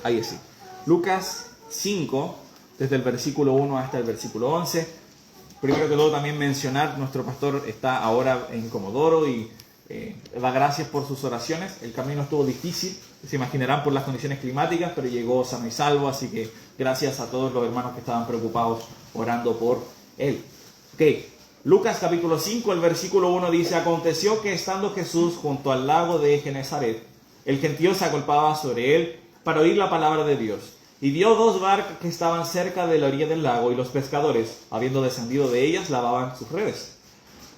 Ahí sí. Lucas 5, desde el versículo 1 hasta el versículo 11. Primero que todo también mencionar, nuestro pastor está ahora en Comodoro y da gracias por sus oraciones. El camino estuvo difícil, se imaginarán por las condiciones climáticas, pero llegó sano y salvo, así que gracias a todos los hermanos que estaban preocupados orando por él. Ok, Lucas capítulo 5, el versículo 1 dice: aconteció que estando Jesús junto al lago de Genesaret, el gentío se agolpaba sobre él para oír la palabra de Dios. Y vio dos barcas que estaban cerca de la orilla del lago, y los pescadores, habiendo descendido de ellas, lavaban sus redes.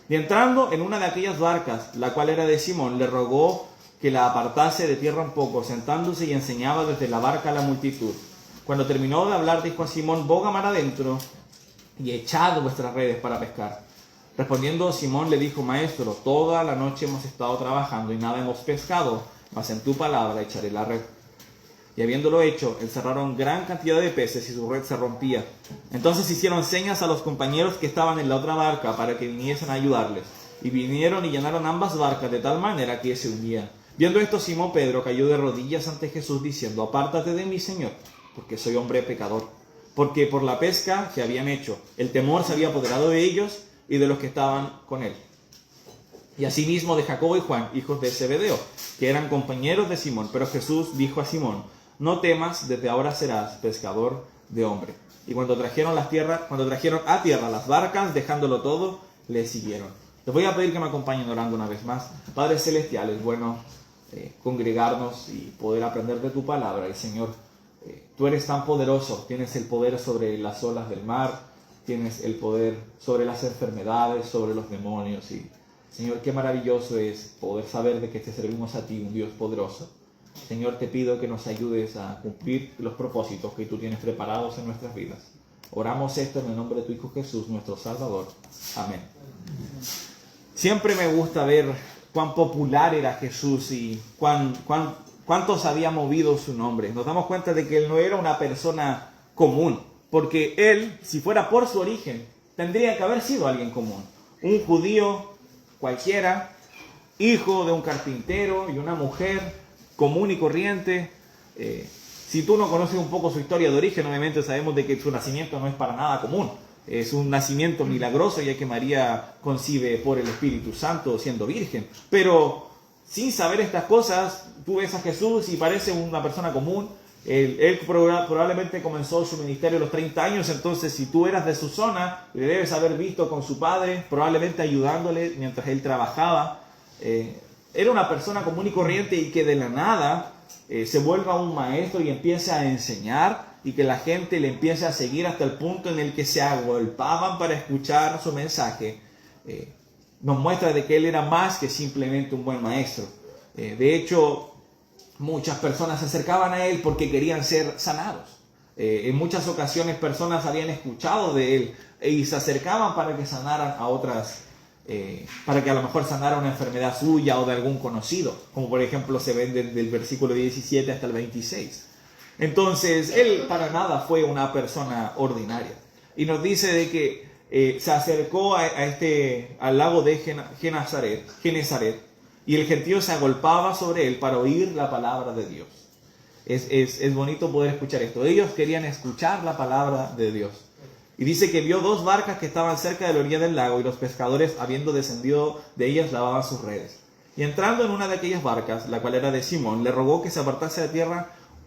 Y entrando en una de aquellas barcas, la cual era de Simón, le rogó que la apartase de tierra un poco, sentándose y enseñaba desde la barca a la multitud. Cuando terminó de hablar, dijo a Simón: boga mar adentro y echad vuestras redes para pescar. Respondiendo Simón le dijo: Maestro, toda la noche hemos estado trabajando y nada hemos pescado, mas en tu palabra echaré la red. Y habiéndolo hecho, encerraron gran cantidad de peces y su red se rompía. Entonces hicieron señas a los compañeros que estaban en la otra barca para que viniesen a ayudarles. Y vinieron y llenaron ambas barcas de tal manera que se hundían. Viendo esto, Simón Pedro cayó de rodillas ante Jesús diciendo: apártate de mí, Señor, porque soy hombre pecador. Porque por la pesca que habían hecho, el temor se había apoderado de ellos y de los que estaban con él. Y asimismo de Jacobo y Juan, hijos de Zebedeo, que eran compañeros de Simón. Pero Jesús dijo a Simón: no temas, desde ahora serás pescador de hombre. Y cuando trajeron a tierra las barcas, dejándolo todo, le siguieron. Les voy a pedir que me acompañen orando una vez más. Padre Celestial, es bueno congregarnos y poder aprender de tu palabra. Y Señor, tú eres tan poderoso, tienes el poder sobre las olas del mar, tienes el poder sobre las enfermedades, sobre los demonios. Y Señor, qué maravilloso es poder saber de que te servimos a ti, un Dios poderoso. Señor, te pido que nos ayudes a cumplir los propósitos que tú tienes preparados en nuestras vidas. Oramos esto en el nombre de tu Hijo Jesús, nuestro Salvador. Amén. Siempre me gusta ver cuán popular era Jesús y cuántos había movido su nombre. Nos damos cuenta de que él no era una persona común, porque él, si fuera por su origen, tendría que haber sido alguien común. Un judío cualquiera, hijo de un carpintero y una mujer común y corriente. Si tú no conoces un poco su historia de origen, obviamente sabemos de que su nacimiento no es para nada común. Es un nacimiento milagroso, ya que María concibe por el Espíritu Santo siendo virgen. Pero sin saber estas cosas, tú ves a Jesús y parece una persona común. Él probablemente comenzó su ministerio a los 30 años, entonces si tú eras de su zona, le debes haber visto con su padre, probablemente ayudándole mientras él trabajaba. Era una persona común y corriente y que de la nada se vuelva un maestro y empiece a enseñar y que la gente le empiece a seguir hasta el punto en el que se agolpaban para escuchar su mensaje. Nos muestra de que él era más que simplemente un buen maestro. De hecho, muchas personas se acercaban a él porque querían ser sanados. En muchas ocasiones personas habían escuchado de él y se acercaban para que sanaran a otras, para que a lo mejor sanara una enfermedad suya o de algún conocido, como por ejemplo se ve desde el versículo 17 hasta el 26. Entonces, él para nada fue una persona ordinaria. Y nos dice de que se acercó al lago de Genesaret, y el gentío se agolpaba sobre él para oír la palabra de Dios. Es bonito poder escuchar esto. Ellos querían escuchar la palabra de Dios. Y dice que vio dos barcas que estaban cerca de la orilla del lago, y los pescadores, habiendo descendido de ellas, lavaban sus redes. Y entrando en una de aquellas barcas, la cual era de Simón, le rogó que se apartase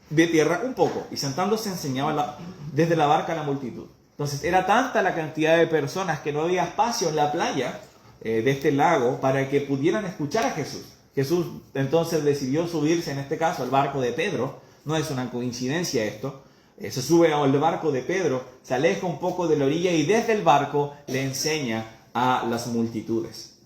de tierra un poco, y sentándose enseñaba desde la barca a la multitud. Entonces era tanta la cantidad de personas que no había espacio en la playa de este lago para que pudieran escuchar a Jesús. Jesús entonces decidió subirse, en este caso, al barco de Pedro. No es una coincidencia esto. Se sube al barco de Pedro, se aleja un poco de la orilla y desde el barco le enseña a las multitudes.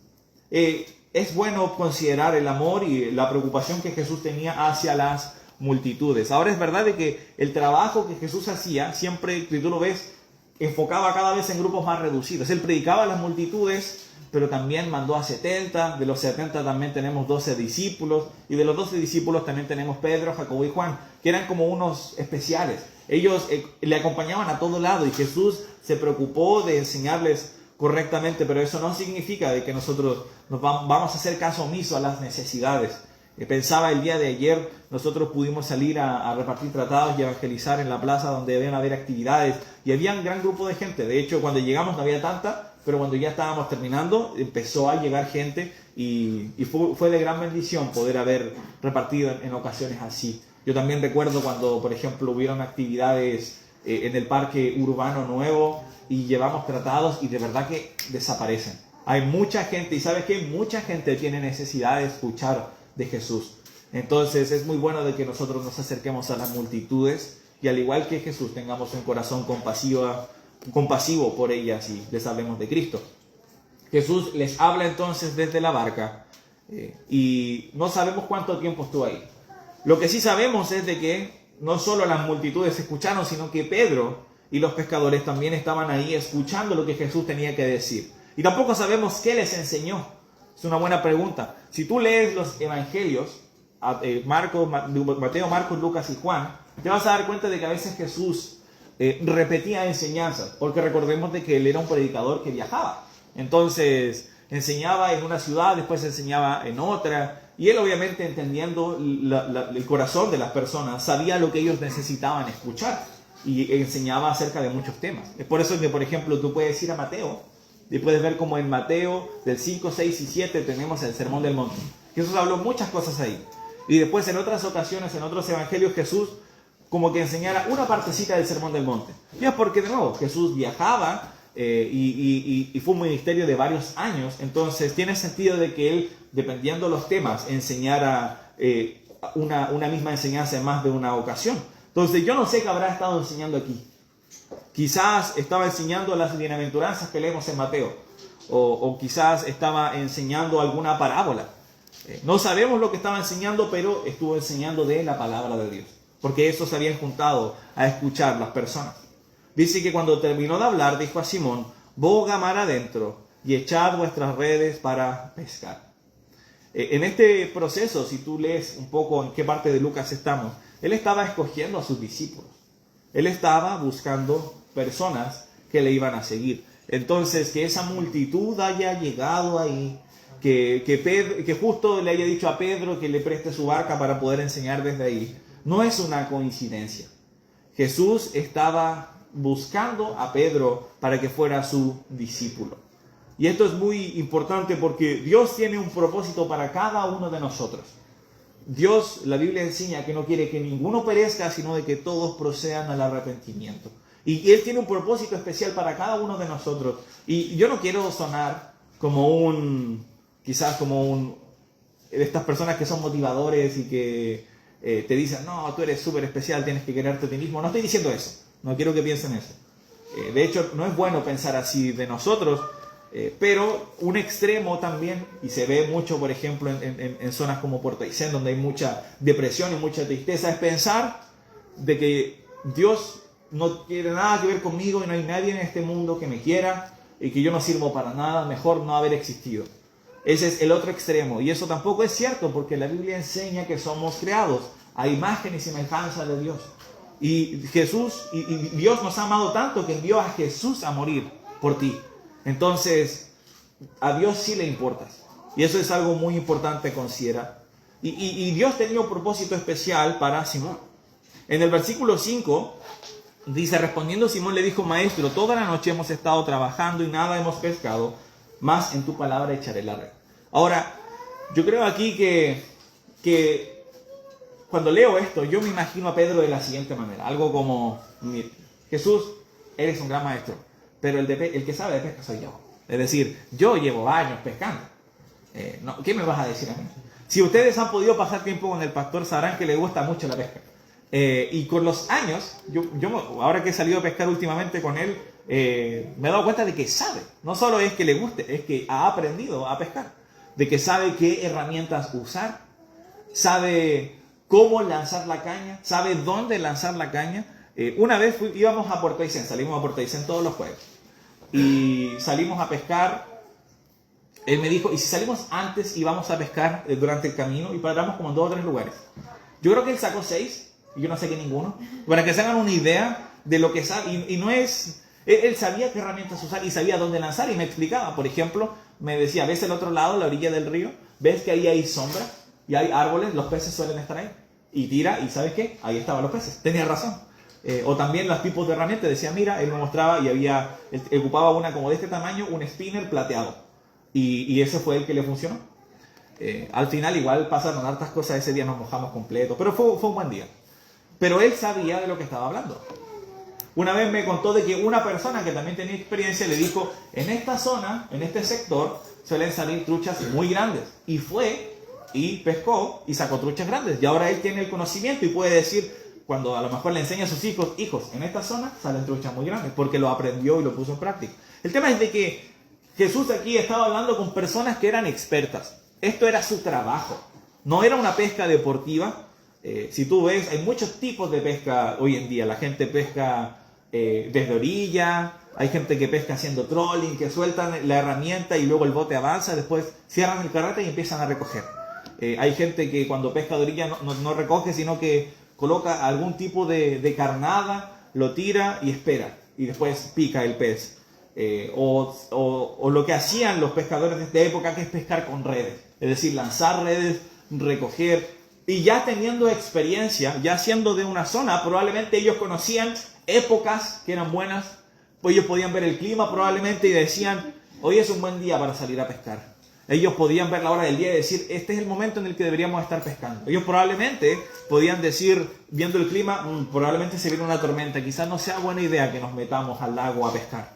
Es bueno considerar el amor y la preocupación que Jesús tenía hacia las multitudes. Ahora es verdad de que el trabajo que Jesús hacía, siempre que tú lo ves, enfocaba cada vez en grupos más reducidos. Él predicaba a las multitudes, pero también mandó a 70, de los 70 también tenemos 12 discípulos, y de los 12 discípulos también tenemos Pedro, Jacobo y Juan, que eran como unos especiales. Ellos le acompañaban a todo lado y Jesús se preocupó de enseñarles correctamente, pero eso no significa de que nosotros vamos a hacer caso omiso a las necesidades Pensaba el día de ayer, nosotros pudimos salir a repartir tratados y evangelizar en la plaza donde debían haber actividades y había un gran grupo de gente. De hecho, cuando llegamos no había tanta, pero cuando ya estábamos terminando empezó a llegar gente y fue de gran bendición poder haber repartido en ocasiones así. Yo también recuerdo cuando, por ejemplo, hubieron actividades en el parque urbano nuevo y llevamos tratados y de verdad que desaparecen. Hay mucha gente y ¿sabes qué? Mucha gente tiene necesidad de escuchar de Jesús. Entonces es muy bueno de que nosotros nos acerquemos a las multitudes y al igual que Jesús tengamos un corazón compasivo por ellas y les hablemos de Cristo. Jesús les habla entonces desde la barca y no sabemos cuánto tiempo estuvo ahí. Lo que sí sabemos es de que no solo las multitudes escucharon, sino que Pedro y los pescadores también estaban ahí escuchando lo que Jesús tenía que decir. Y tampoco sabemos qué les enseñó. Es una buena pregunta. Si tú lees los evangelios, Mateo, Marcos, Lucas y Juan, te vas a dar cuenta de que a veces Jesús repetía enseñanzas, porque recordemos de que él era un predicador que viajaba. Entonces enseñaba en una ciudad, después enseñaba en otra, y él obviamente entendiendo el corazón de las personas, sabía lo que ellos necesitaban escuchar, y enseñaba acerca de muchos temas. Es por eso que, por ejemplo, tú puedes ir a Mateo, y puedes ver como en Mateo del 5, 6 y 7 tenemos el Sermón del Monte. Jesús habló muchas cosas ahí. Y después en otras ocasiones, en otros evangelios, Jesús como que enseñara una partecita del Sermón del Monte. Y es porque, de nuevo, Jesús viajaba y fue un ministerio de varios años. Entonces tiene sentido de que él, dependiendo de los temas, enseñara una misma enseñanza en más de una ocasión. Entonces yo no sé qué habrá estado enseñando aquí. Quizás estaba enseñando las bienaventuranzas que leemos en Mateo. O quizás estaba enseñando alguna parábola. No sabemos lo que estaba enseñando, pero estuvo enseñando de la palabra de Dios. Porque eso se habían juntado a escuchar las personas. Dice que cuando terminó de hablar, dijo a Simón, boga mar adentro y echad vuestras redes para pescar. En este proceso, si tú lees un poco en qué parte de Lucas estamos, él estaba escogiendo a sus discípulos. Él estaba buscando personas que le iban a seguir. Entonces, que esa multitud haya llegado ahí, que justo le haya dicho a Pedro que le preste su barca para poder enseñar desde ahí, no es una coincidencia. Jesús estaba buscando a Pedro para que fuera su discípulo. Y esto es muy importante porque Dios tiene un propósito para cada uno de nosotros. Dios, la Biblia enseña que no quiere que ninguno perezca, sino de que todos procedan al arrepentimiento. Y Él tiene un propósito especial para cada uno de nosotros. Y yo no quiero sonar como quizás como de estas personas que son motivadores y que te dicen, no, tú eres súper especial, tienes que quererte a ti mismo. No estoy diciendo eso, no quiero que piensen eso. De hecho, no es bueno pensar así de nosotros, pero un extremo también, y se ve mucho, por ejemplo, en zonas como Puerto Aysén, donde hay mucha depresión y mucha tristeza, es pensar de que Dios no tiene nada que ver conmigo y no hay nadie en este mundo que me quiera y que yo no sirvo para nada, mejor no haber existido. Ese es el otro extremo, y eso tampoco es cierto, porque la Biblia enseña que somos creados a imagen y semejanza de Dios. Y Jesús, y Dios nos ha amado tanto que envió a Jesús a morir por ti. Entonces, a Dios sí le importas. Y eso es algo muy importante considerar. Y Dios tenía un propósito especial para Simón. En el versículo 5, dice, respondiendo Simón le dijo, maestro, toda la noche hemos estado trabajando y nada hemos pescado, mas en tu palabra echaré la red. Ahora, yo creo aquí que cuando leo esto, yo me imagino a Pedro de la siguiente manera. Algo como, Jesús, eres un gran maestro, pero el que sabe de pesca soy yo. Es decir, yo llevo años pescando. ¿Qué me vas a decir a mí? Si ustedes han podido pasar tiempo con el pastor, sabrán que le gusta mucho la pesca. Y con los años, yo ahora que he salido a pescar últimamente con él, me he dado cuenta de que sabe. No solo es que le guste, es que ha aprendido a pescar. De que sabe qué herramientas usar, sabe cómo lanzar la caña, sabe dónde lanzar la caña. Una vez íbamos a Puerto Aysén, salimos a Puerto Aysén todos los jueves. Y salimos a pescar. Él me dijo, y si salimos antes y vamos a pescar durante el camino, y paramos como en 2 o 3 lugares. Yo creo que él sacó 6, y yo no sé que ninguno, para que se hagan una idea de lo que sabe. Y no es, él sabía qué herramientas usar y sabía dónde lanzar, y me explicaba. Por ejemplo, me decía, ¿ves el otro lado, la orilla del río? ¿Ves que ahí hay sombra? y hay árboles, los peces suelen estar ahí. Y tira, y ¿sabes qué? Ahí estaban los peces. Tenía razón. O también los tipos de herramientas. Decía, mira, él me mostraba y él ocupaba una como de este tamaño, un spinner plateado. Y ese fue el que le funcionó. Al final igual pasaron hartas cosas, ese día nos mojamos completo, pero fue un buen día. Pero él sabía de lo que estaba hablando. Una vez me contó de que una persona que también tenía experiencia le dijo, en esta zona, en este sector, suelen salir truchas muy grandes. Y fue y pescó y sacó truchas grandes. Y ahora él tiene el conocimiento y puede decir, cuando a lo mejor le enseña a sus hijos, en esta zona salen truchas muy grandes, porque lo aprendió y lo puso en práctica. El tema es de que Jesús aquí estaba hablando con personas que eran expertas. Esto era su trabajo. No era una pesca deportiva. Si tú ves, hay muchos tipos de pesca hoy en día. La gente pesca desde orilla, hay gente que pesca haciendo trolling, que sueltan la herramienta y luego el bote avanza, después cierran el carrete y empiezan a recoger. Hay gente que cuando pesca de orilla no recoge, sino que coloca algún tipo de carnada, lo tira y espera, y después pica el pez. O lo que hacían los pescadores de esta época, que es pescar con redes, es decir, lanzar redes, recoger, y ya teniendo experiencia, ya siendo de una zona, probablemente ellos conocían épocas que eran buenas, pues ellos podían ver el clima probablemente y decían, hoy es un buen día para salir a pescar. Ellos podían ver la hora del día y decir, este es el momento en el que deberíamos estar pescando. Ellos probablemente podían decir, viendo el clima, probablemente se viene una tormenta, quizás no sea buena idea que nos metamos al lago a pescar.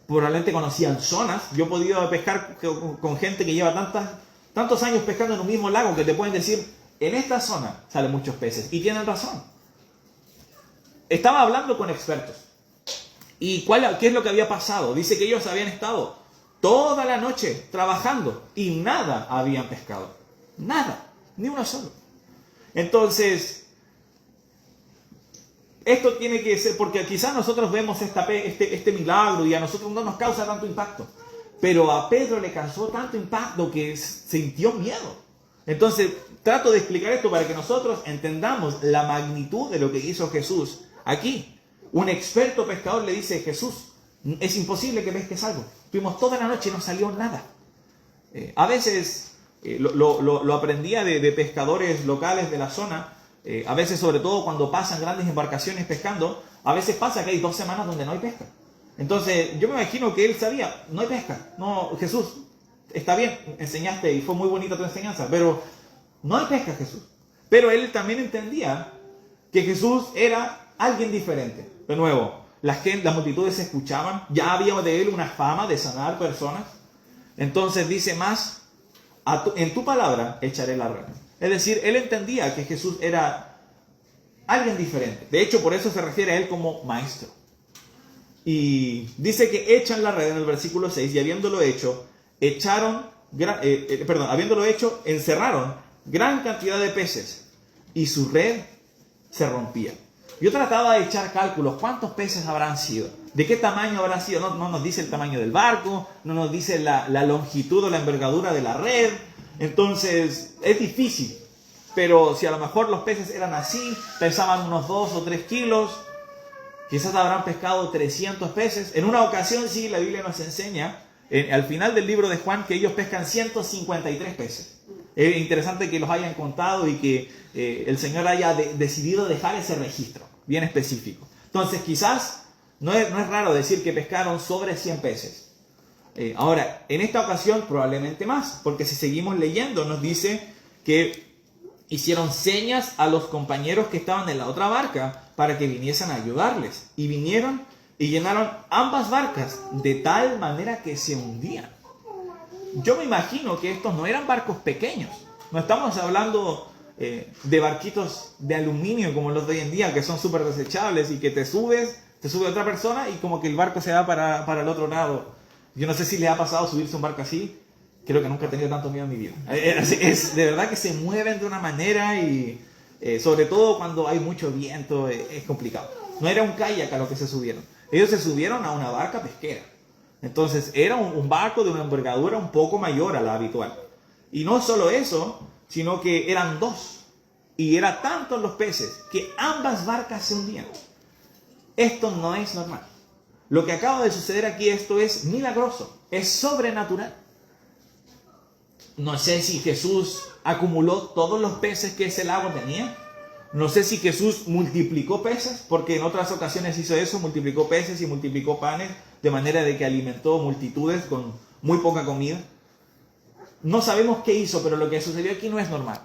Probablemente conocían zonas. Yo he podido pescar con gente que lleva tantos años pescando en un mismo lago que te pueden decir, en esta zona salen muchos peces. Y tienen razón. Estaba hablando con expertos. ¿Y qué es lo que había pasado? Dice que ellos habían estado toda la noche trabajando y nada habían pescado. Nada. Ni uno solo. Entonces, esto tiene que ser, porque quizás nosotros vemos este milagro y a nosotros no nos causa tanto impacto. Pero a Pedro le causó tanto impacto que sintió miedo. Entonces, trato de explicar esto para que nosotros entendamos la magnitud de lo que hizo Jesús aquí. Un experto pescador le dice, Jesús, es imposible que pesques algo. Estuvimos toda la noche y no salió nada. A veces, lo aprendía de pescadores locales de la zona. A veces, sobre todo cuando pasan grandes embarcaciones pescando, a veces pasa que hay 2 semanas donde no hay pesca. Entonces, yo me imagino que él sabía, no hay pesca. No, Jesús, está bien, enseñaste y fue muy bonita tu enseñanza, pero no hay pesca, Jesús. Pero él también entendía que Jesús era alguien diferente. De nuevo, las multitudes se escuchaban, ya había de él una fama de sanar personas. Entonces dice más, en tu palabra echaré la red. Es decir, él entendía que Jesús era alguien diferente. De hecho, por eso se refiere a él como maestro. Y dice que echan la red en el versículo 6 y habiéndolo hecho, encerraron gran cantidad de peces y su red se rompía. Yo trataba de echar cálculos, ¿cuántos peces habrán sido? ¿De qué tamaño habrán sido? No nos dice el tamaño del barco, no nos dice la longitud o la envergadura de la red. Entonces, es difícil. Pero si a lo mejor los peces eran así, pesaban unos 2 o 3 kilos, quizás habrán pescado 300 peces. En una ocasión, sí, la Biblia nos enseña, al final del libro de Juan, que ellos pescan 153 peces. Es interesante que los hayan contado y que el Señor haya decidido dejar ese registro bien específico. Entonces, quizás no es raro decir que pescaron sobre 100 peces. Ahora, en esta ocasión probablemente más, porque si seguimos leyendo nos dice que hicieron señas a los compañeros que estaban en la otra barca para que viniesen a ayudarles. Y vinieron y llenaron ambas barcas de tal manera que se hundían. Yo me imagino que estos no eran barcos pequeños. No estamos hablando de barquitos de aluminio como los de hoy en día, que son súper desechables y que te sube otra persona y como que el barco se va para el otro lado. Yo no sé si les ha pasado subirse a un barco así. Creo que nunca he tenido tanto miedo en mi vida. Es de verdad que se mueven de una manera y sobre todo cuando hay mucho viento es complicado. No era un kayak a lo que se subieron. Ellos se subieron a una barca pesquera. Entonces era un barco de una envergadura un poco mayor a la habitual. Y no solo eso, sino que eran 2. Y era tantos los peces que ambas barcas se hundían. Esto no es normal. Lo que acaba de suceder aquí, esto es milagroso. Es sobrenatural. No sé si Jesús acumuló todos los peces que ese lago tenía. No sé si Jesús multiplicó peces, porque en otras ocasiones hizo eso, multiplicó peces y multiplicó panes, de manera de que alimentó multitudes con muy poca comida. No sabemos qué hizo, pero lo que sucedió aquí no es normal.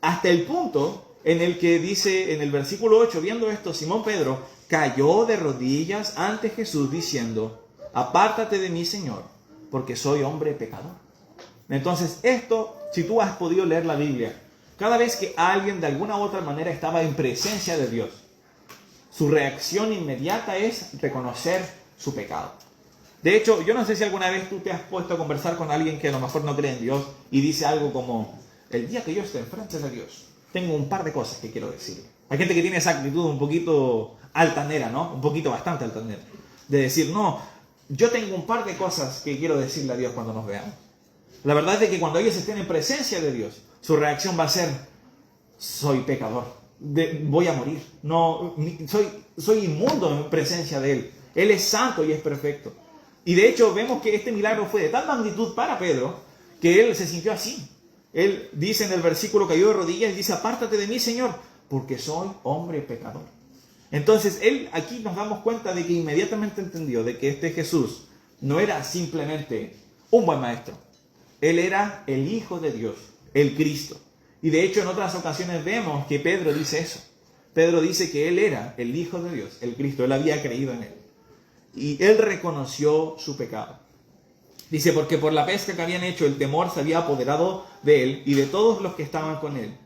Hasta el punto en el que dice en el versículo 8, viendo esto, Simón Pedro cayó de rodillas ante Jesús diciendo: apártate de mí, Señor, porque soy hombre pecador. Entonces esto, si tú has podido leer la Biblia, cada vez que alguien de alguna u otra manera estaba en presencia de Dios, su reacción inmediata es reconocer su pecado. De hecho, yo no sé si alguna vez tú te has puesto a conversar con alguien que a lo mejor no cree en Dios y dice algo como: el día que yo esté enfrente de Dios, tengo un par de cosas que quiero decirle. Hay gente que tiene esa actitud un poquito altanera, ¿no? Un poquito bastante altanera. De decir, no, yo tengo un par de cosas que quiero decirle a Dios cuando nos veamos. La verdad es que cuando ellos estén en presencia de Dios, su reacción va a ser: soy pecador, voy a morir, no, soy inmundo en presencia de Él. Él es santo y es perfecto. Y de hecho vemos que este milagro fue de tal magnitud para Pedro que él se sintió así. Él dice en el versículo, cayó de rodillas y dice: apártate de mí, Señor, porque soy hombre pecador. Entonces él, aquí nos damos cuenta de que inmediatamente entendió de que este Jesús no era simplemente un buen maestro. Él era el Hijo de Dios, el Cristo. Y de hecho en otras ocasiones vemos que Pedro dice eso. Pedro dice que él era el Hijo de Dios, el Cristo. Él había creído en él. Y él reconoció su pecado. Dice, porque por la pesca que habían hecho, el temor se había apoderado de él y de todos los que estaban con él.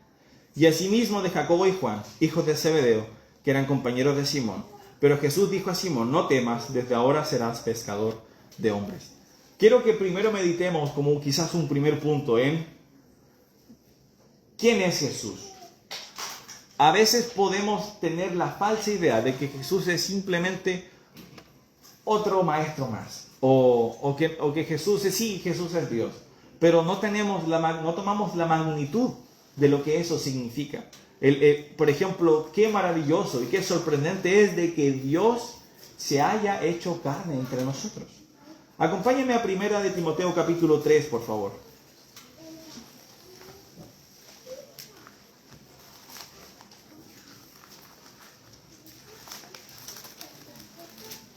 Y asimismo de Jacobo y Juan, hijos de Zebedeo, que eran compañeros de Simón. Pero Jesús dijo a Simón: no temas, desde ahora serás pescador de hombres. Quiero que primero meditemos como quizás un primer punto en ¿quién es Jesús? A veces podemos tener la falsa idea de que Jesús es simplemente otro maestro más. O que Jesús es Dios. Pero no tomamos la magnitud de lo que eso significa. Por ejemplo, qué maravilloso y qué sorprendente es de que Dios se haya hecho carne entre nosotros. Acompáñenme a 1 de Timoteo capítulo 3, por favor.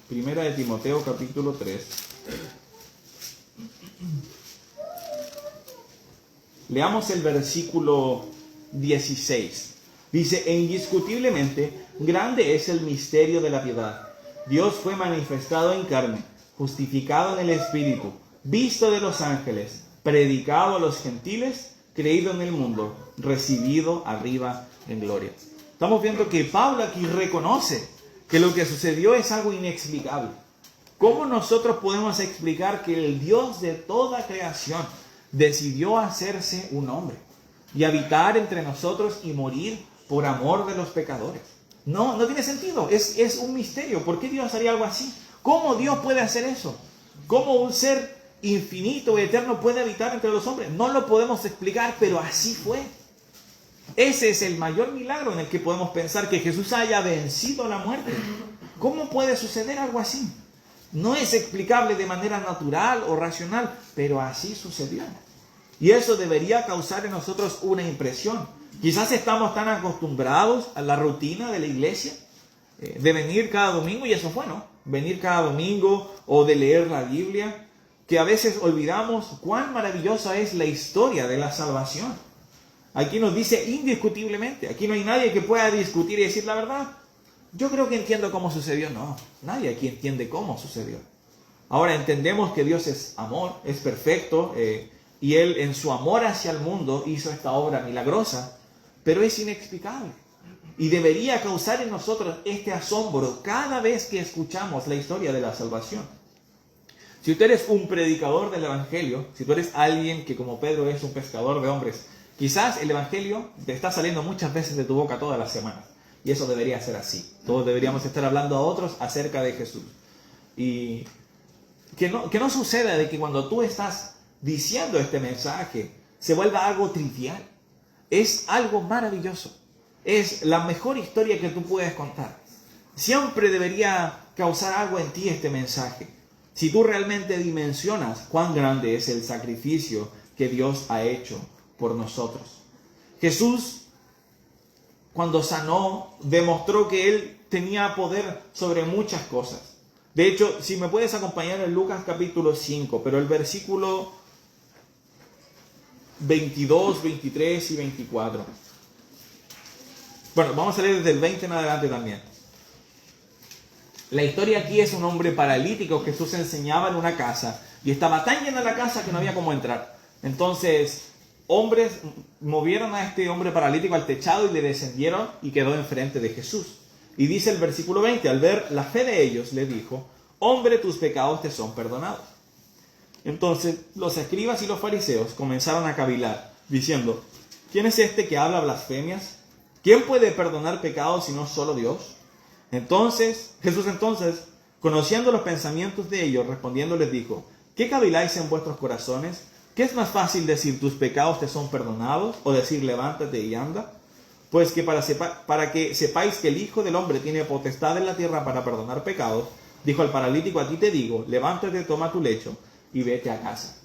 Primera de Timoteo capítulo 3. Leamos el versículo 16. Dice: e indiscutiblemente grande es el misterio de la piedad. Dios fue manifestado en carne, justificado en el Espíritu, visto de los ángeles, predicado a los gentiles, creído en el mundo, recibido arriba en gloria. Estamos viendo que Pablo aquí reconoce que lo que sucedió es algo inexplicable. ¿Cómo nosotros podemos explicar que el Dios de toda creación decidió hacerse un hombre y habitar entre nosotros y morir por amor de los pecadores? No tiene sentido, es un misterio. ¿Por qué Dios haría algo así? ¿Cómo Dios puede hacer eso? ¿Cómo un ser infinito y eterno puede habitar entre los hombres? No lo podemos explicar, pero así fue. Ese es el mayor milagro en el que podemos pensar, que Jesús haya vencido la muerte. ¿Cómo puede suceder algo así? No es explicable de manera natural o racional, pero así sucedió. Y eso debería causar en nosotros una impresión. Quizás estamos tan acostumbrados a la rutina de la iglesia, de venir cada domingo, y eso fue, ¿no? Venir cada domingo o de leer la Biblia, que a veces olvidamos cuán maravillosa es la historia de la salvación. Aquí nos dice indiscutiblemente. Aquí no hay nadie que pueda discutir y decir la verdad. Yo creo que entiendo cómo sucedió. No, nadie aquí entiende cómo sucedió. Ahora entendemos que Dios es amor, es perfecto, y Él en su amor hacia el mundo hizo esta obra milagrosa, pero es inexplicable. Y debería causar en nosotros este asombro cada vez que escuchamos la historia de la salvación. Si usted es un predicador del Evangelio, si tú eres alguien que como Pedro es un pescador de hombres, quizás el Evangelio te está saliendo muchas veces de tu boca todas las semanas. Y eso debería ser así. Todos deberíamos estar hablando a otros acerca de Jesús. Y que no suceda de que cuando tú estás diciendo este mensaje se vuelva algo trivial. Es algo maravilloso. Es la mejor historia que tú puedes contar. Siempre debería causar algo en ti este mensaje. Si tú realmente dimensionas cuán grande es el sacrificio que Dios ha hecho por nosotros. Jesús, cuando sanó, demostró que Él tenía poder sobre muchas cosas. De hecho, si me puedes acompañar en Lucas capítulo 5, pero el versículo 22, 23 y 24. Bueno, vamos a leer desde el 20 en adelante también. La historia aquí es un hombre paralítico que Jesús enseñaba en una casa y estaba tan llena la casa que no había cómo entrar. Entonces, hombres movieron a este hombre paralítico al techado y le descendieron y quedó enfrente de Jesús. Y dice el versículo 20, al ver la fe de ellos, le dijo: hombre, tus pecados te son perdonados. Entonces los escribas y los fariseos comenzaron a cavilar, diciendo: ¿quién es este que habla blasfemias? ¿Quién puede perdonar pecados sino solo Dios? Jesús, conociendo los pensamientos de ellos, respondiendo les dijo: ¿qué caviláis en vuestros corazones? ¿Qué es más fácil decir tus pecados te son perdonados, o decir levántate y anda? Pues que para que sepáis que el Hijo del Hombre tiene potestad en la tierra para perdonar pecados, dijo al paralítico: a ti te digo, levántate, toma tu lecho y vete a casa.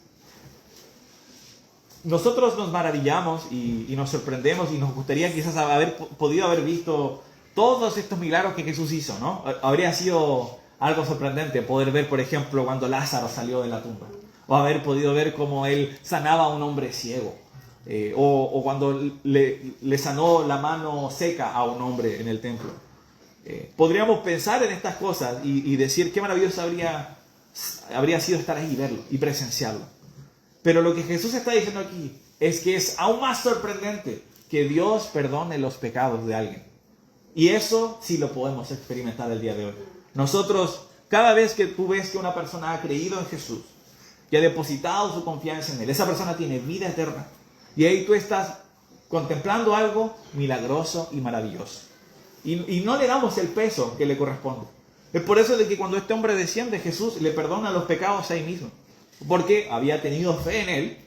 Nosotros nos maravillamos y nos sorprendemos y nos gustaría quizás podido haber visto todos estos milagros que Jesús hizo, ¿no? Habría sido algo sorprendente poder ver, por ejemplo, cuando Lázaro salió de la tumba, o haber podido ver cómo Él sanaba a un hombre ciego, o cuando le sanó la mano seca a un hombre en el templo. Podríamos pensar en estas cosas y decir qué maravilloso habría sido estar ahí y verlo y presenciarlo. Pero lo que Jesús está diciendo aquí es que es aún más sorprendente que Dios perdone los pecados de alguien. Y eso sí lo podemos experimentar el día de hoy. Nosotros, cada vez que tú ves que una persona ha creído en Jesús y ha depositado su confianza en Él, esa persona tiene vida eterna. Y ahí tú estás contemplando algo milagroso y maravilloso. Y no le damos el peso que le corresponde. Es por eso de que cuando este hombre desciende, Jesús le perdona los pecados ahí mismo. Porque había tenido fe en Él,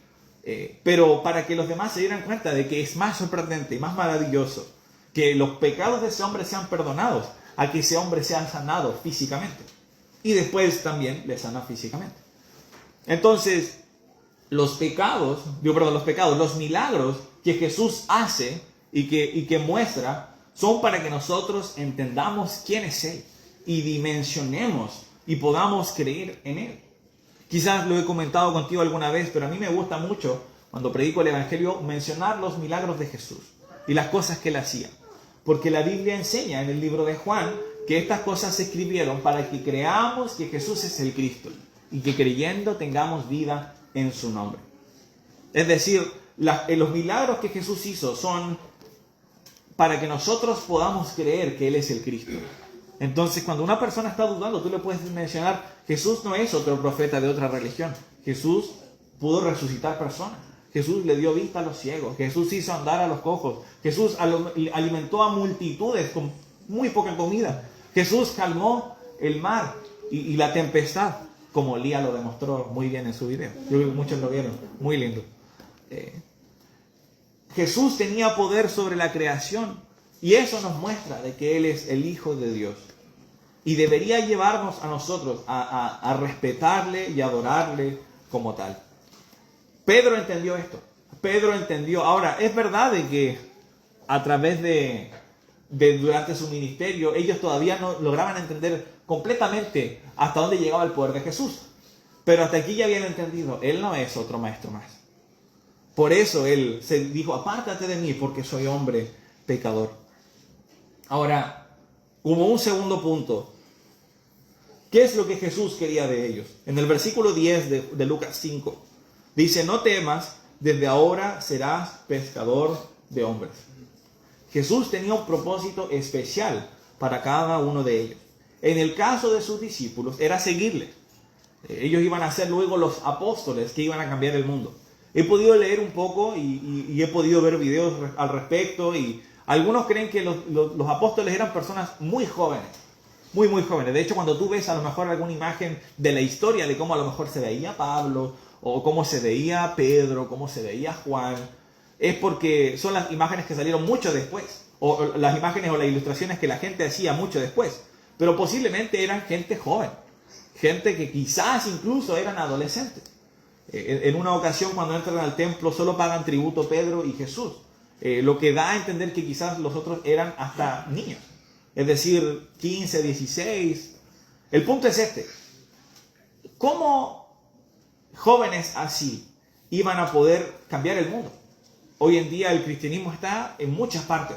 pero para que los demás se dieran cuenta de que es más sorprendente y más maravilloso que los pecados de ese hombre sean perdonados a que ese hombre sea sanado físicamente. Y después también le sana físicamente. Entonces, los milagros que Jesús hace y que muestra son para que nosotros entendamos quién es Él y dimensionemos y podamos creer en Él. Quizás lo he comentado contigo alguna vez, pero a mí me gusta mucho, cuando predico el Evangelio, mencionar los milagros de Jesús y las cosas que Él hacía. Porque la Biblia enseña en el libro de Juan que estas cosas se escribieron para que creamos que Jesús es el Cristo y que creyendo tengamos vida en su nombre. Es decir, los milagros que Jesús hizo son para que nosotros podamos creer que Él es el Cristo. Entonces, cuando una persona está dudando, tú le puedes mencionar: Jesús no es otro profeta de otra religión. Jesús pudo resucitar personas. Jesús le dio vista a los ciegos. Jesús hizo andar a los cojos. Jesús alimentó a multitudes con muy poca comida. Jesús calmó el mar y la tempestad, como Lía lo demostró muy bien en su video. Yo creo que muchos lo vieron. Muy lindo. Jesús tenía poder sobre la creación y eso nos muestra de que Él es el Hijo de Dios. Y debería llevarnos a nosotros a respetarle y adorarle como tal. Pedro entendió esto. Pedro entendió. Ahora, es verdad de que a través durante su ministerio, ellos todavía no lograban entender completamente hasta dónde llegaba el poder de Jesús. Pero hasta aquí ya habían entendido. Él no es otro maestro más. Por eso Él se dijo: apártate de mí porque soy hombre pecador. Ahora, como un segundo punto, ¿qué es lo que Jesús quería de ellos? En el versículo 10 de Lucas 5, dice: no temas, desde ahora serás pescador de hombres. Jesús tenía un propósito especial para cada uno de ellos. En el caso de sus discípulos, era seguirles. Ellos iban a ser luego los apóstoles que iban a cambiar el mundo. He podido leer un poco y he podido ver videos al respecto, y algunos creen que los apóstoles eran personas muy jóvenes, muy jóvenes. De hecho, cuando tú ves a lo mejor alguna imagen de la historia de cómo a lo mejor se veía Pablo, o cómo se veía Pedro, cómo se veía Juan, es porque son las imágenes que salieron mucho después, o las imágenes o las ilustraciones que la gente hacía mucho después. Pero posiblemente eran gente joven, gente que quizás incluso eran adolescentes. En una ocasión, cuando entran al templo, solo pagan tributo Pedro y Jesús. Lo que da a entender que quizás los otros eran hasta niños. Es decir, 15, 16. El punto es este. ¿Cómo jóvenes así iban a poder cambiar el mundo? Hoy en día el cristianismo está en muchas partes.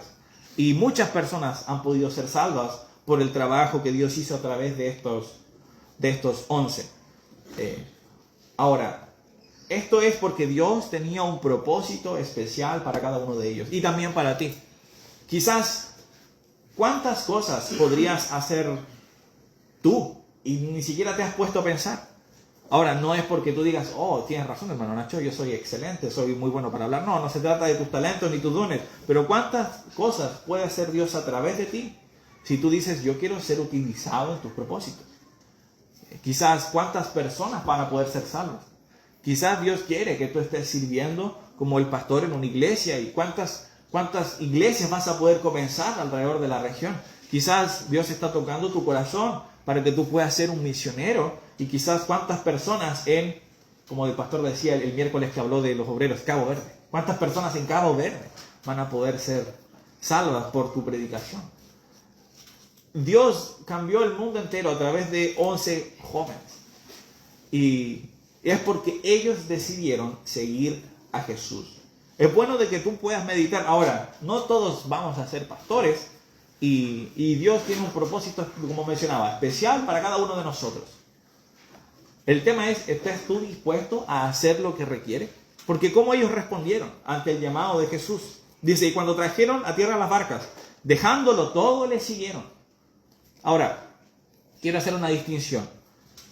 Y muchas personas han podido ser salvas por el trabajo que Dios hizo a través de estos 11. Ahora, esto es porque Dios tenía un propósito especial para cada uno de ellos y también para ti. Quizás, ¿cuántas cosas podrías hacer tú y ni siquiera te has puesto a pensar? Ahora, no es porque tú digas, oh, tienes razón, hermano Nacho, yo soy excelente, soy muy bueno para hablar. No, no se trata de tus talentos ni tus dones, pero ¿cuántas cosas puede hacer Dios a través de ti si tú dices, yo quiero ser utilizado en tus propósitos? Quizás, ¿cuántas personas van a poder ser salvas? Quizás Dios quiere que tú estés sirviendo como el pastor en una iglesia. ¿Y cuántas iglesias vas a poder comenzar alrededor de la región? Quizás Dios está tocando tu corazón para que tú puedas ser un misionero. Y quizás cuántas personas como el pastor decía el miércoles que habló de los obreros, Cabo Verde. ¿Cuántas personas en Cabo Verde van a poder ser salvas por tu predicación? Dios cambió el mundo entero a través de 11 jóvenes. Y es porque ellos decidieron seguir a Jesús. Es bueno de que tú puedas meditar. Ahora, no todos vamos a ser pastores y Dios tiene un propósito, como mencionaba, especial para cada uno de nosotros. El tema es, ¿estás tú dispuesto a hacer lo que requiere? Porque ¿cómo ellos respondieron ante el llamado de Jesús? Dice, y cuando trajeron a tierra las barcas, dejándolo todo, le siguieron. Ahora, quiero hacer una distinción.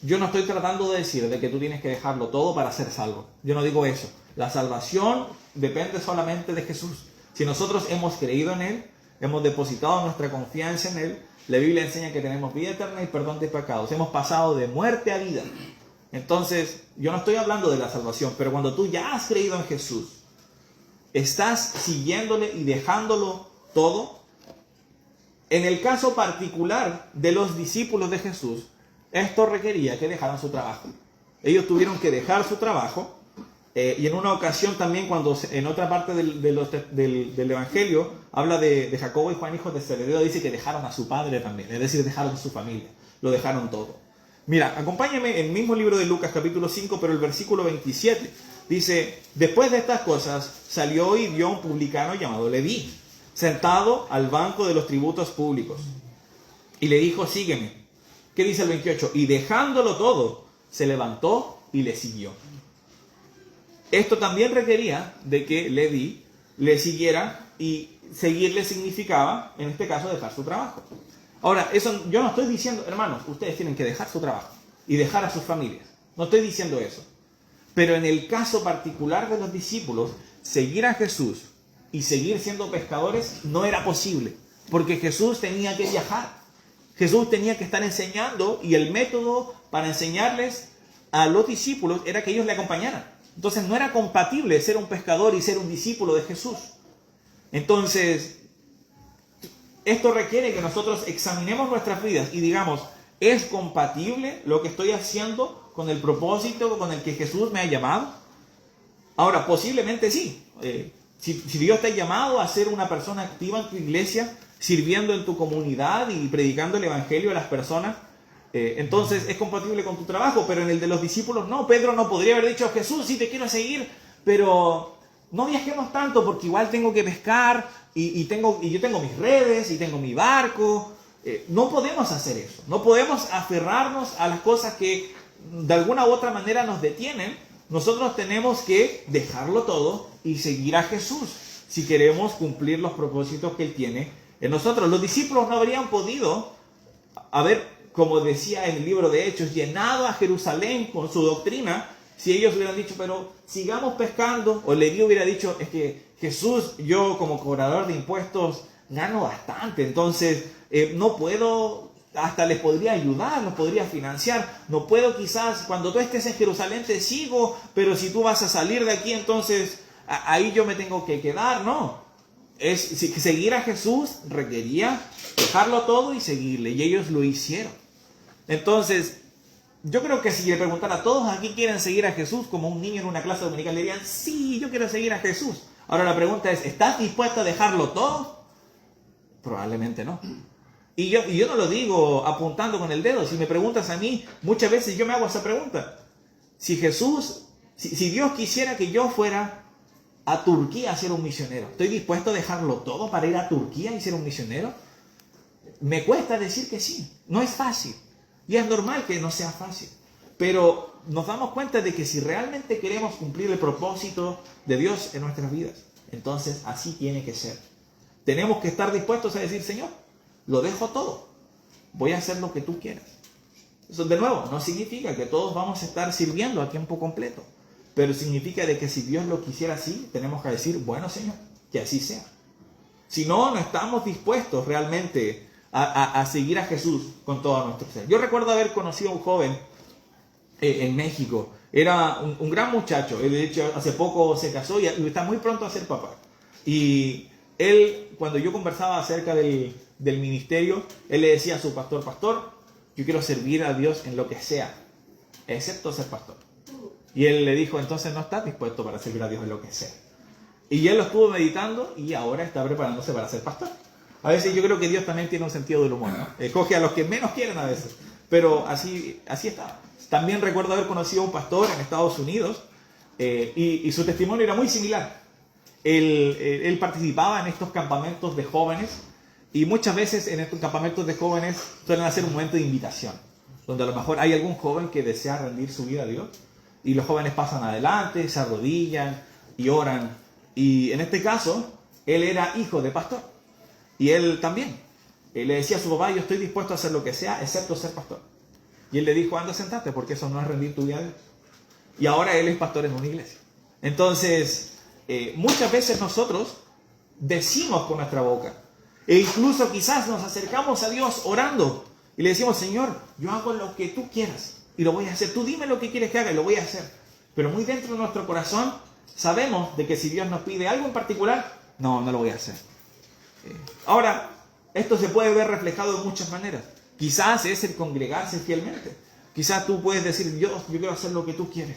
Yo no estoy tratando de decir de que tú tienes que dejarlo todo para ser salvo. Yo no digo eso. La salvación depende solamente de Jesús. Si nosotros hemos creído en Él, hemos depositado nuestra confianza en Él, la Biblia enseña que tenemos vida eterna y perdón de pecados. Hemos pasado de muerte a vida. Entonces, yo no estoy hablando de la salvación, pero cuando tú ya has creído en Jesús, estás siguiéndole y dejándolo todo. En el caso particular de los discípulos de Jesús, esto requería que dejaran su trabajo. Ellos tuvieron que dejar su trabajo. Y en una ocasión también, cuando en otra parte del Evangelio habla de Jacobo y Juan, hijos de Zebedeo, dice que dejaron a su padre también. Es decir, dejaron su familia. Lo dejaron todo. Mira, acompáñame en el mismo libro de Lucas, capítulo 5, pero el versículo 27. Dice, después de estas cosas, salió y vio a un publicano llamado Leví, sentado al banco de los tributos públicos. Y le dijo, sígueme. ¿Qué dice el 28? Y dejándolo todo, se levantó y le siguió. Esto también requería de que Leví le siguiera, y seguirle significaba, en este caso, dejar su trabajo. Ahora, eso yo no estoy diciendo, hermanos, ustedes tienen que dejar su trabajo y dejar a sus familias. No estoy diciendo eso. Pero en el caso particular de los discípulos, seguir a Jesús y seguir siendo pescadores no era posible, porque Jesús tenía que viajar. Jesús tenía que estar enseñando, y el método para enseñarles a los discípulos era que ellos le acompañaran. Entonces no era compatible ser un pescador y ser un discípulo de Jesús. Entonces, esto requiere que nosotros examinemos nuestras vidas y digamos, ¿es compatible lo que estoy haciendo con el propósito con el que Jesús me ha llamado? Ahora, posiblemente sí. Si Dios te ha llamado a ser una persona activa en tu iglesia, sirviendo en tu comunidad y predicando el evangelio a las personas, entonces es compatible con tu trabajo. Pero en el de los discípulos no. Pedro no podría haber dicho, Jesús, sí te quiero seguir, pero no viajemos tanto porque igual tengo que pescar y yo tengo mis redes y tengo mi barco. No podemos hacer eso. No podemos aferrarnos a las cosas que de alguna u otra manera nos detienen. Nosotros tenemos que dejarlo todo y seguir a Jesús si queremos cumplir los propósitos que Él tiene en nosotros. Los discípulos no habrían podido haber, como decía en el libro de Hechos, llenado a Jerusalén con su doctrina si ellos hubieran dicho, pero sigamos pescando. O Leví hubiera dicho, es que Jesús, yo como cobrador de impuestos gano bastante, entonces no puedo, hasta les podría ayudar, los podría financiar. No puedo, quizás cuando tú estés en Jerusalén te sigo, pero si tú vas a salir de aquí, entonces ahí yo me tengo que quedar. No, seguir a Jesús requería dejarlo todo y seguirle, y ellos lo hicieron. Entonces, yo creo que si le preguntara a todos aquí quieren seguir a Jesús, como un niño en una clase dominical, le dirían, sí, yo quiero seguir a Jesús. Ahora la pregunta es, ¿estás dispuesto a dejarlo todo? Probablemente no. Y yo no lo digo apuntando con el dedo. Si me preguntas a mí, muchas veces yo me hago esa pregunta. Si Dios quisiera que yo fuera a Turquía a ser un misionero, ¿estoy dispuesto a dejarlo todo para ir a Turquía y ser un misionero? Me cuesta decir que sí. No es fácil. Y es normal que no sea fácil. Pero nos damos cuenta de que si realmente queremos cumplir el propósito de Dios en nuestras vidas, entonces así tiene que ser. Tenemos que estar dispuestos a decir, Señor, lo dejo todo. Voy a hacer lo que tú quieras. Eso, de nuevo, no significa que todos vamos a estar sirviendo a tiempo completo. Pero significa de que si Dios lo quisiera así, tenemos que decir, bueno, Señor, que así sea. Si no, no estamos dispuestos realmente a seguir a Jesús con todo nuestro ser. Yo recuerdo haber conocido a un joven en México. Era un gran muchacho. Él, de hecho, hace poco se casó y está muy pronto a ser papá. Y él, cuando yo conversaba acerca del ministerio, él le decía a su pastor, pastor, yo quiero servir a Dios en lo que sea, excepto ser pastor. Y él le dijo, entonces no estás dispuesto para servir a Dios en lo que sea. Y él lo estuvo meditando y ahora está preparándose para ser pastor. A veces yo creo que Dios también tiene un sentido del humor, ¿no? Escoge a los que menos quieren a veces. Pero así está. También recuerdo haber conocido a un pastor en Estados Unidos y su testimonio era muy similar. Él participaba en estos campamentos de jóvenes y muchas veces en estos campamentos de jóvenes suelen hacer un momento de invitación, donde a lo mejor hay algún joven que desea rendir su vida a Dios y los jóvenes pasan adelante, se arrodillan y oran. Y en este caso, él era hijo de pastor. Y él también. Él le decía a su papá, yo estoy dispuesto a hacer lo que sea, excepto ser pastor. Y él le dijo, anda, sentate, porque eso no es rendir tu vida a Dios. Y ahora él es pastor en una iglesia. Entonces, muchas veces nosotros decimos con nuestra boca, e incluso quizás nos acercamos a Dios orando, y le decimos, Señor, yo hago lo que tú quieras, y lo voy a hacer. Tú dime lo que quieres que haga, y lo voy a hacer. Pero muy dentro de nuestro corazón, sabemos de que si Dios nos pide algo en particular, no lo voy a hacer. Ahora, esto se puede ver reflejado de muchas maneras. Quizás es el congregarse fielmente. Quizás tú puedes decir, Dios, yo quiero hacer lo que tú quieres.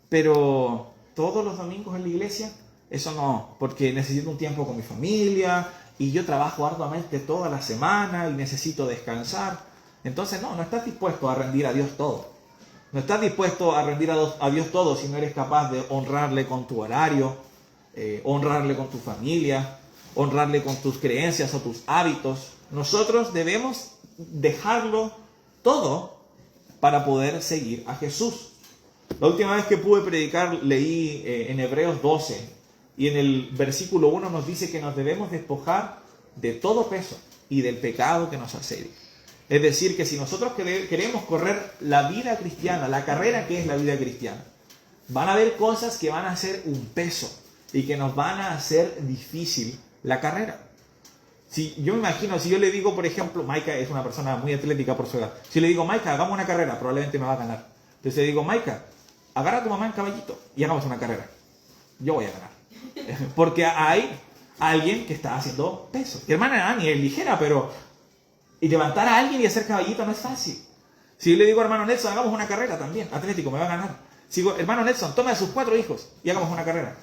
Pero todos los domingos en la iglesia, eso no, porque necesito un tiempo con mi familia y yo trabajo arduamente toda la semana y necesito descansar. Entonces no estás dispuesto a rendir a Dios todo. No estás dispuesto a rendir a Dios todo si no eres capaz de honrarle con tu horario, honrarle con tu familia, honrarle con tus creencias o tus hábitos. Nosotros debemos dejarlo todo para poder seguir a Jesús. La última vez que pude predicar leí en Hebreos 12 y en el versículo 1 nos dice que nos debemos despojar de todo peso y del pecado que nos asedia. Es decir, que si nosotros queremos correr la vida cristiana, la carrera que es la vida cristiana, van a haber cosas que van a ser un peso y que nos van a hacer difícil la carrera. Si yo me imagino, si yo le digo, por ejemplo, Maika es una persona muy atlética por su edad. Si le digo, Maika, hagamos una carrera, probablemente me va a ganar. Entonces le digo, Maika, agarra a tu mamá en caballito y hagamos una carrera. Yo voy a ganar. Porque hay alguien que está haciendo peso. Mi hermana Ani es ligera, pero y levantar a alguien y hacer caballito no es fácil. Si yo le digo, hermano Nelson, hagamos una carrera también, atlético, me va a ganar. Si digo, hermano Nelson, tome a sus 4 hijos y hagamos una carrera,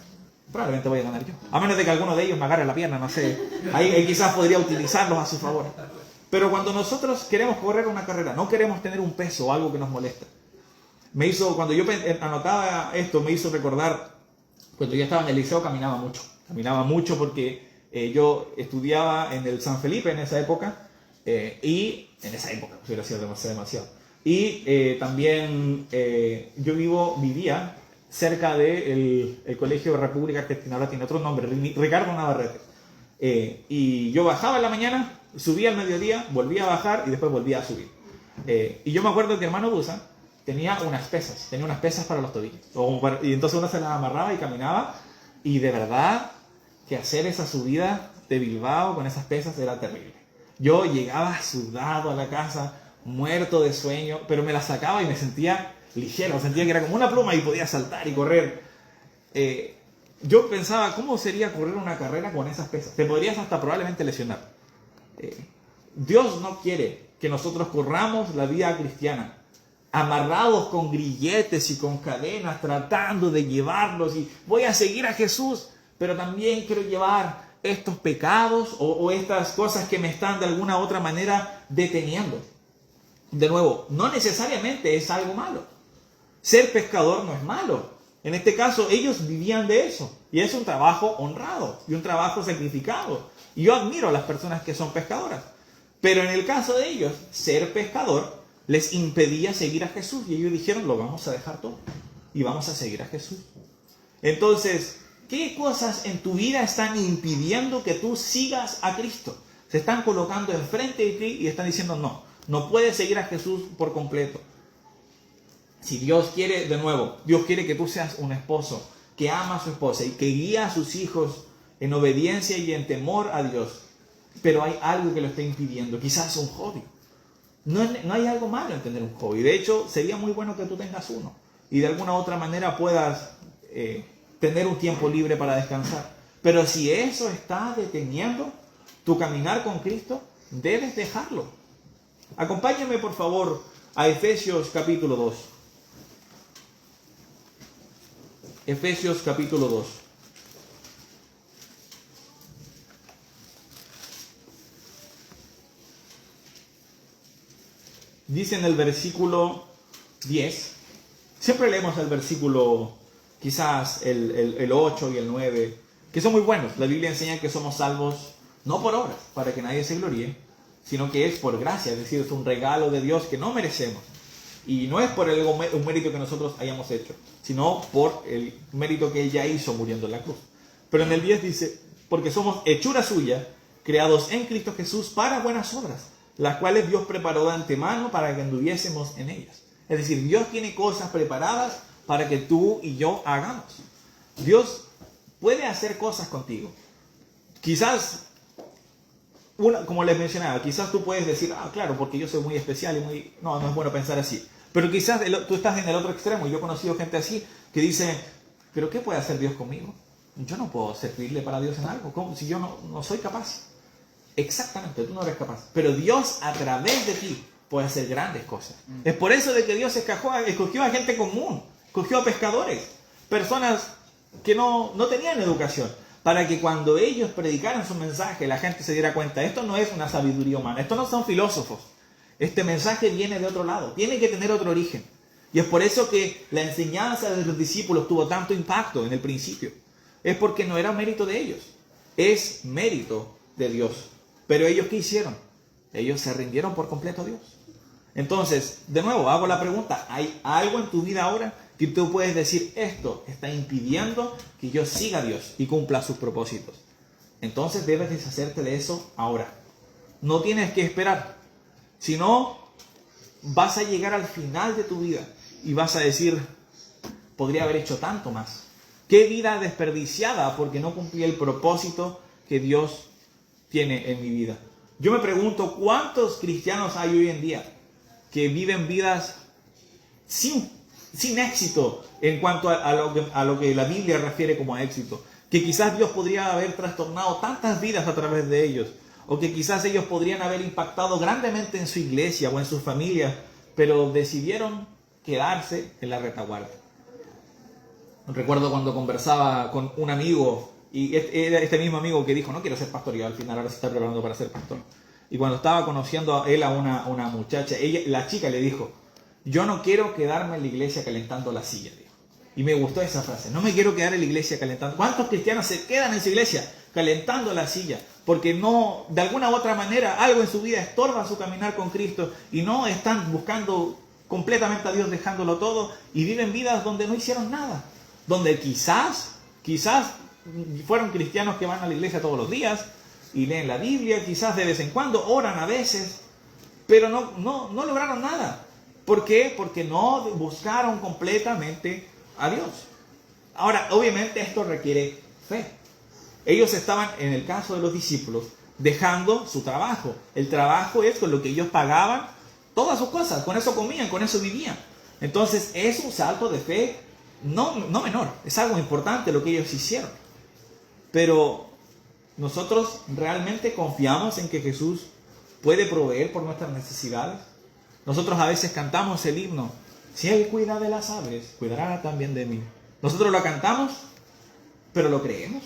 probablemente voy a ganar yo. A menos de que alguno de ellos me agarre la pierna, no sé. Ahí quizás podría utilizarlos a su favor. Pero cuando nosotros queremos correr una carrera, no queremos tener un peso o algo que nos molesta. Cuando yo anotaba esto, me hizo recordar, cuando yo estaba en el liceo caminaba mucho. Caminaba mucho porque yo estudiaba en el San Felipe en esa época. Y en esa época, hubiera sido demasiado. Y también yo vivía cerca del Colegio de República Argentina, ahora tiene otro nombre, Ricardo Navarrete. Y yo bajaba en la mañana, subía al mediodía, volvía a bajar y después volvía a subir. Y yo me acuerdo que hermano Busa tenía unas pesas para los tobillos. Y entonces uno se las amarraba y caminaba. Y de verdad que hacer esa subida de Bilbao con esas pesas era terrible. Yo llegaba sudado a la casa, muerto de sueño, pero me la sacaba y me sentía ligero, sentía que era como una pluma y podía saltar y correr. Yo pensaba, ¿cómo sería correr una carrera con esas pesas? Te podrías hasta probablemente lesionar. Dios no quiere que nosotros corramos la vida cristiana amarrados con grilletes y con cadenas, tratando de llevarlos, y voy a seguir a Jesús, pero también quiero llevar estos pecados o estas cosas que me están de alguna u otra manera deteniendo. De nuevo, no necesariamente es algo malo. Ser pescador no es malo. En este caso, ellos vivían de eso. Y es un trabajo honrado y un trabajo sacrificado. Y yo admiro a las personas que son pescadoras. Pero en el caso de ellos, ser pescador les impedía seguir a Jesús. Y ellos dijeron, lo vamos a dejar todo. Y vamos a seguir a Jesús. Entonces, ¿qué cosas en tu vida están impidiendo que tú sigas a Cristo? Se están colocando enfrente de ti y están diciendo, no puedes seguir a Jesús por completo. Si Dios quiere, de nuevo, Dios quiere que tú seas un esposo que ama a su esposa y que guía a sus hijos en obediencia y en temor a Dios. Pero hay algo que lo está impidiendo, quizás un hobby. No hay algo malo en tener un hobby. De hecho, sería muy bueno que tú tengas uno y de alguna u otra manera puedas tener un tiempo libre para descansar. Pero si eso está deteniendo tu caminar con Cristo, debes dejarlo. Acompáñame por favor a Efesios capítulo 2. Efesios capítulo 2. Dice en el versículo 10, siempre leemos el versículo, quizás el 8 y el 9, que son muy buenos. La Biblia enseña que somos salvos no por obras, para que nadie se gloríe, sino que es por gracia, es decir, es un regalo de Dios que no merecemos. Y no es por un mérito que nosotros hayamos hecho, sino por el mérito que Él ya hizo muriendo en la cruz. Pero en el 10 dice, porque somos hechura suya, creados en Cristo Jesús para buenas obras, las cuales Dios preparó de antemano para que anduviésemos en ellas. Es decir, Dios tiene cosas preparadas para que tú y yo hagamos. Dios puede hacer cosas contigo. Quizás, como les mencionaba, quizás tú puedes decir, claro, porque yo soy muy especial y muy... No es bueno pensar así. Pero quizás tú estás en el otro extremo. Y yo he conocido gente así que dice, ¿pero qué puede hacer Dios conmigo? Yo no puedo servirle para Dios en algo. ¿Cómo? Si yo no soy capaz. Exactamente, tú no eres capaz. Pero Dios a través de ti puede hacer grandes cosas. Es por eso de que Dios escogió a gente común. Escogió a pescadores. Personas que no tenían educación. Para que cuando ellos predicaran su mensaje, la gente se diera cuenta, esto no es una sabiduría humana, estos no son filósofos. Este mensaje viene de otro lado, tiene que tener otro origen. Y es por eso que la enseñanza de los discípulos tuvo tanto impacto en el principio. Es porque no era mérito de ellos, es mérito de Dios. Pero ellos, ¿qué hicieron? Ellos se rindieron por completo a Dios. Entonces, de nuevo, hago la pregunta, ¿hay algo en tu vida ahora que tú puedes decir, esto está impidiendo que yo siga a Dios y cumpla sus propósitos? Entonces debes deshacerte de eso ahora. No tienes que esperar. Si no, vas a llegar al final de tu vida y vas a decir, podría haber hecho tanto más. Qué vida desperdiciada porque no cumplí el propósito que Dios tiene en mi vida. Yo me pregunto, ¿cuántos cristianos hay hoy en día que viven vidas sin éxito en cuanto a lo que la Biblia refiere como a éxito? Que quizás Dios podría haber trastornado tantas vidas a través de ellos, o que quizás ellos podrían haber impactado grandemente en su iglesia o en sus familias, pero decidieron quedarse en la retaguardia. Recuerdo cuando conversaba con un amigo, y era este mismo amigo que dijo, no quiero ser pastor, y al final ahora se está preparando para ser pastor. Y cuando estaba conociendo a él a una muchacha, la chica le dijo, yo no quiero quedarme en la iglesia calentando la silla, dijo. Y me gustó esa frase, no me quiero quedar en la iglesia calentando. ¿Cuántos cristianos se quedan en su iglesia calentando la silla? Porque no, de alguna u otra manera, algo en su vida estorba su caminar con Cristo y no están buscando completamente a Dios, dejándolo todo, y viven vidas donde no hicieron nada. Donde quizás fueron cristianos que van a la iglesia todos los días y leen la Biblia, quizás de vez en cuando, oran a veces, pero no lograron nada. ¿Por qué? Porque no buscaron completamente a Dios. Ahora, obviamente esto requiere fe. Ellos estaban, en el caso de los discípulos, dejando su trabajo. El trabajo es con lo que ellos pagaban todas sus cosas, con eso comían, con eso vivían. Entonces es un salto de fe no menor, es algo importante lo que ellos hicieron. Pero nosotros realmente confiamos en que Jesús puede proveer por nuestras necesidades. Nosotros a veces cantamos el himno, Si Él cuida de las aves, cuidará también de mí. Nosotros lo cantamos, pero lo creemos.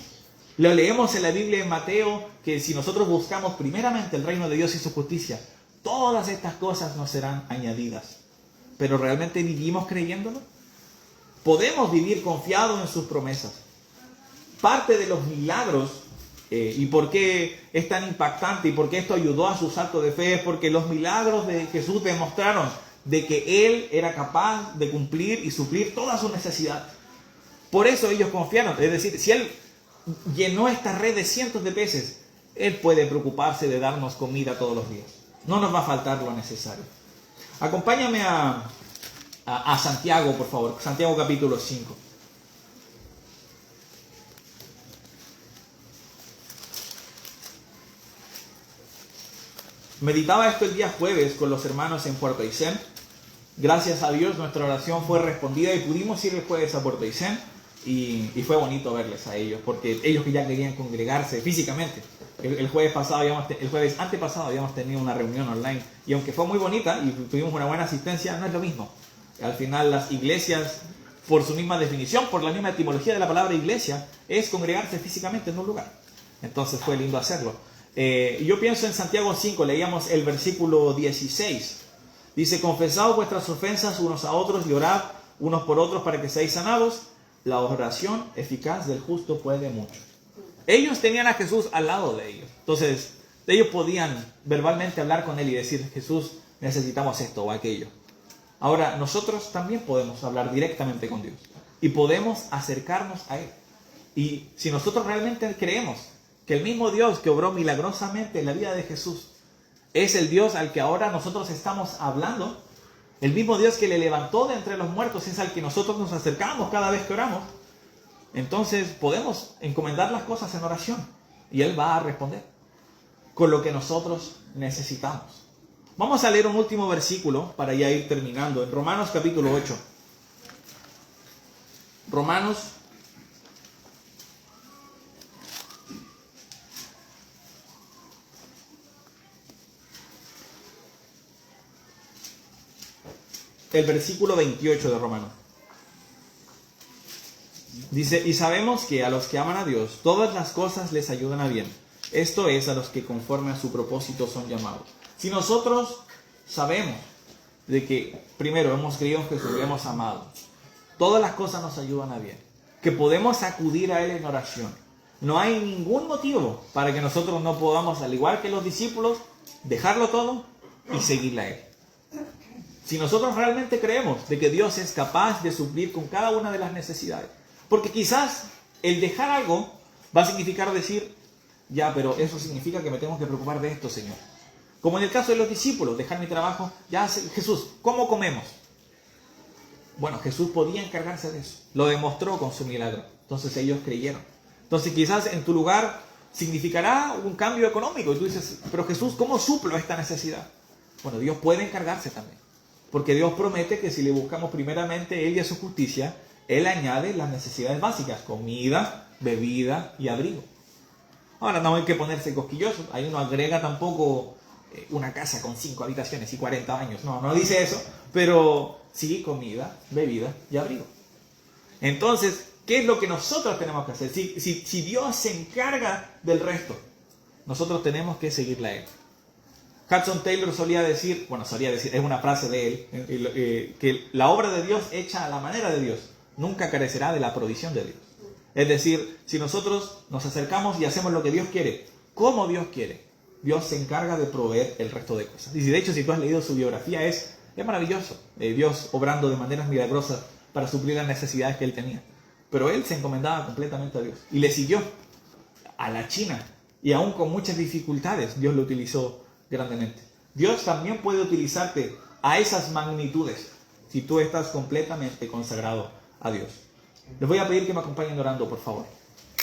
Lo leemos en la Biblia en Mateo, que si nosotros buscamos primeramente el reino de Dios y su justicia, todas estas cosas nos serán añadidas. ¿Pero realmente vivimos creyéndolo? Podemos vivir confiados en sus promesas. Parte de los milagros, y por qué es tan impactante y por qué esto ayudó a su salto de fe, es porque los milagros de Jesús demostraron de que Él era capaz de cumplir y suplir todas sus necesidades. Por eso ellos confiaron. Es decir, si Él llenó esta red de cientos de peces, Él puede preocuparse de darnos comida todos los días. No nos va a faltar lo necesario. Acompáñame a Santiago, por favor. Santiago capítulo 5. Meditaba esto el día jueves con los hermanos en Puerto Aysén. Gracias a Dios nuestra oración fue respondida y pudimos ir el jueves a Puerto Aysén. Y fue bonito verles a ellos, porque ellos que ya querían congregarse físicamente. El jueves antepasado habíamos tenido una reunión online, y aunque fue muy bonita y tuvimos una buena asistencia, no es lo mismo. Al final las iglesias, por su misma definición, por la misma etimología de la palabra iglesia, es congregarse físicamente en un lugar. Entonces fue lindo hacerlo. Yo pienso en Santiago 5, leíamos el versículo 16. Dice: confesaos vuestras ofensas unos a otros y orad unos por otros para que seáis sanados. La oración eficaz del justo puede mucho. Ellos tenían a Jesús al lado de ellos. Entonces, ellos podían verbalmente hablar con Él y decir: Jesús, necesitamos esto o aquello. Ahora, nosotros también podemos hablar directamente con Dios. Y podemos acercarnos a Él. Y si nosotros realmente creemos que el mismo Dios que obró milagrosamente en la vida de Jesús es el Dios al que ahora nosotros estamos hablando, el mismo Dios que le levantó de entre los muertos es al que nosotros nos acercamos cada vez que oramos, entonces podemos encomendar las cosas en oración y Él va a responder con lo que nosotros necesitamos. Vamos a leer un último versículo para ya ir terminando. En Romanos capítulo 8. Romanos el versículo 28 de Romanos. Dice: y sabemos que a los que aman a Dios, todas las cosas les ayudan a bien. Esto es, a los que conforme a su propósito son llamados. Si nosotros sabemos de que, primero, hemos creído en Jesús y hemos amado, todas las cosas nos ayudan a bien, que podemos acudir a Él en oración, no hay ningún motivo para que nosotros no podamos, al igual que los discípulos, dejarlo todo y seguirle a Él. Si nosotros realmente creemos de que Dios es capaz de suplir con cada una de las necesidades. Porque quizás el dejar algo va a significar decir: ya, pero eso significa que me tengo que preocupar de esto, Señor. Como en el caso de los discípulos, dejar mi trabajo. Ya, Jesús, ¿cómo comemos? Bueno, Jesús podía encargarse de eso. Lo demostró con su milagro. Entonces ellos creyeron. Entonces quizás en tu lugar significará un cambio económico. Y tú dices: pero Jesús, ¿cómo suplo esta necesidad? Bueno, Dios puede encargarse también. Porque Dios promete que si le buscamos primeramente Él y a su justicia, Él añade las necesidades básicas: comida, bebida y abrigo. Ahora no hay que ponerse cosquillosos. Ahí no agrega tampoco una casa con 5 habitaciones y 40 baños. No dice eso. Pero sí, comida, bebida y abrigo. Entonces, ¿qué es lo que nosotros tenemos que hacer? Si Dios se encarga del resto, nosotros tenemos que seguirle a Él. Hudson Taylor solía decir, es una frase de él, que la obra de Dios hecha a la manera de Dios nunca carecerá de la provisión de Dios. Es decir, si nosotros nos acercamos y hacemos lo que Dios quiere, como Dios quiere, Dios se encarga de proveer el resto de cosas. Y de hecho, si tú has leído su biografía, es maravilloso. Dios obrando de maneras milagrosas para suplir las necesidades que él tenía. Pero él se encomendaba completamente a Dios y le siguió a la China. Y aún con muchas dificultades, Dios lo utilizó grandemente. Dios también puede utilizarte a esas magnitudes si tú estás completamente consagrado a Dios. Les voy a pedir que me acompañen orando, por favor.